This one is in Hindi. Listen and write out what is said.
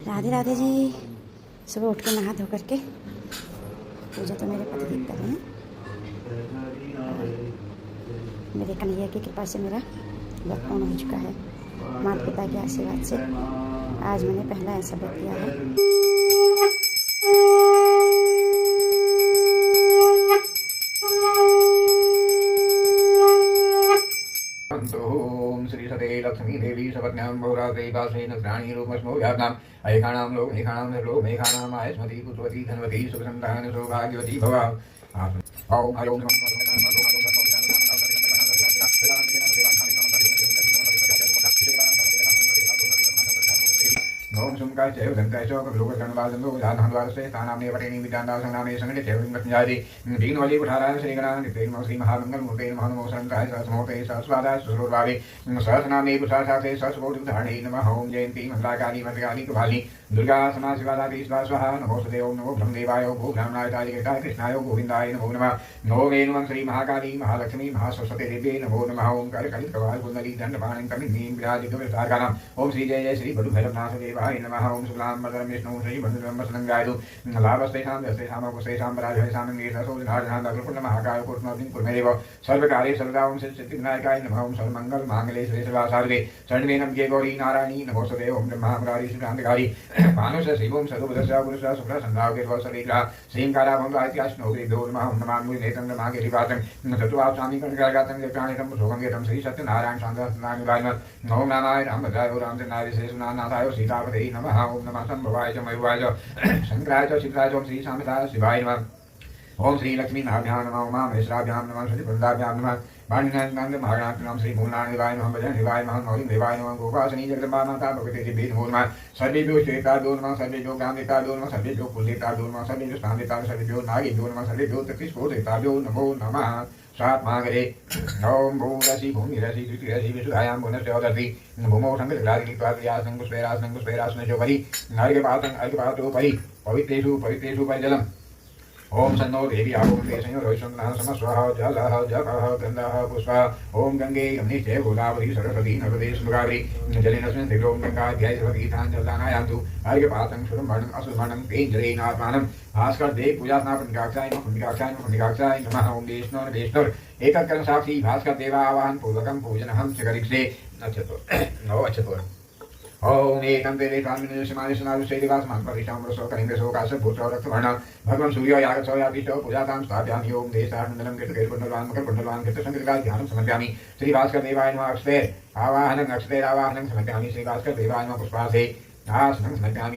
राधे राधे जी। सुबह उठ के नहा धो करके पूजा तो मेरे पतिदेव कर रहे हैं। मेरे कन्हैया की कृपा से मेरा व्रत पूर्ण हो चुका है। माता पिता के आशीर्वाद से आज मैंने पहला ऐसा व्रत किया है। ओम श्री सते लक्ष्मी देवी सपत्न्यां बहुरात्रे वासेन प्राणी रूपस्मो व्याप्ताम् ऐकाणां लोक मेघाणां लोक मेघाणां आयस्मती पुत्रवती धनवती सुखसन्तान सौभाग्यवती भव। ओम हरि ओम ओम सुमकाय चैव दन्ताय च कपिलोकर्णवादन्दो जातहन्वादस्ते तानाम्ने वटेनि विद्यान्दासनाम्ने संगते चैव विमृत्युञ्जायते दीनवली कुठाराय श्रीगणाय नित्ये नमो श्रीमहामङ्गलमूर्ते नमः नमो शरन्ताय सहस्रमूर्ते सहस्रपादाय सहस्रभावे सहस्रनाम्ने पुरुषार्थाते सहस्रकोटिधारणे नमः। ओम जयन्ती मङ्गलाकाली भद्रकाली कपालिनी दुर्गा समा शिवादाति स्वाहा नमोस्तुते। ओम नमो ब्रह्मदेवाय भो ब्राह्मणाय ताजिकेताय कृष्णाय गोविन्दाय नमो नमः। नमो वे नमः श्री महाकाली महालक्ष्मी महासरस्वती देव्यै नमो नमः। ओम करकलित कपाल कुण्डली दण्डपाणिं कमिनीं विराजितविराजकानाम् ओम श्री जय जय श्री बलुभैरवनाथ देवाय नमः। ओम शुक्लां वरदं विष्णुं श्री बन्धुरं गायतु लाभस्तेषां यस्तेषां वपुस्तेषां पराजयेषां महाकाय पूर्णोऽग्निं कुर्मेदेव सर्वकार्ये सर्वदा। ओम सिद्धिविनायकाय नमः। ओम सर्वमङ्गलमाङ्गल्ये शिवे सर्वासार्गे शरण्ये त्र्यम्बके गौरी नारायणी नमोस्तुते। ओम ब्रह्मा मुरारी श्रीकान्तकारी मानुष शिवं सदुपदर्शा पुरुषा शुक्ला संधावके वसरेग्रह श्रींकारा भंगात्याश्नोग्रिभ्यो नमः। ओम नमामि नेत्रं नमागे रिवातं तत्त्वा स्वामी कर्णकागातं लेप्राणितं सोगंगेतं श्री सत्यनारायण शान्तनारायणाय नमः। ओम नाराय रामभद्राय रामचन्द्राय विशेषनाथाय सीतापते नमः। ओम नमः संभवाय च मयूराय च शंकराय च शिवाय च श्री शान्ताय शिवाय नमः। ओम श्री लक्ष्मी नाभ्यां नमः उमा महेश्वराभ्यां नमः श्री वृंदाभ्यां नमः वाणिनाथ महागणानां श्री मूलनारायणाय नमः भजन शिवाय नमः मौलिं देवाय नमः गोपासनी जगदम्बा माता भगवती देवी नमो नमः। सर्वेभ्यो श्वेताभ्यो नमः सर्वेभ्यो ज्ञानदेवताभ्यो नमः सर्वेभ्यो कुलदेवताभ्यो नमः सर्वेभ्यो स्थानदेवताभ्यो सर्वेभ्यो नागेभ्यो नमः सर्वेभ्यो तत्स्फोटदेवताभ्यो नमो नमः। सात्मागरे ओम भूरसी भूमिरसी द्वितीयसी विशुद्धायां पुनश्चौदसी भूमौ संगतिग्रादिक्वाद्यासं पुष्पेरासनं पुष्पेरासनचोपरि अर्घपात्रोपरि पवित्रेषु पवित्रेषु परिजलम्। ओम सन्नो देवी आगुंते संयोगैश्वरः समस्वः जलः जपः गन्धः पुष्पः। ओम गंगे यमुने चैव गोदावरी सरस्वती नर्मदे स्मृगावरी जलेनस्मिन् तीव्रों गंगाध्याय सर्वतीर्थाञ्जलानायान्तु अर्घ्यपात्रं शुरम्भरणम् असुरमणं तेञ्जलेनात्मानं भास्कर देव पूजासना पुण्डिकाक्षाय नमः पुण्डिकाक्षाय नमः पुण्डिकाक्षाय नमः। ओम देशनोर देशनोर एककर्म साक्षी भास्कर देवावाहन पूर्वकं पूजनहं च करिष्ये। अच्छतो ओम एकं तेरे कामिनेशमानिशनारुषैरिवासमान परिशां रसो कलिंगसो काशभूषो रक्तवर्ण भगवान सूर्यो यागसो यातिष्ठो पूजातां स्थापयामि। ओम देशानन्दनं कृतकेर्पुण्डलवान् मकरकुण्डलवान् कृतशङ्करकाय ध्यानं समर्पयामि। श्री भास्कर देवाय नमः। अक्षतेरावाहनं समर्पयामि। श्री भास्कर देवाय नमः पुष्पासे आसनं समर्पयामि।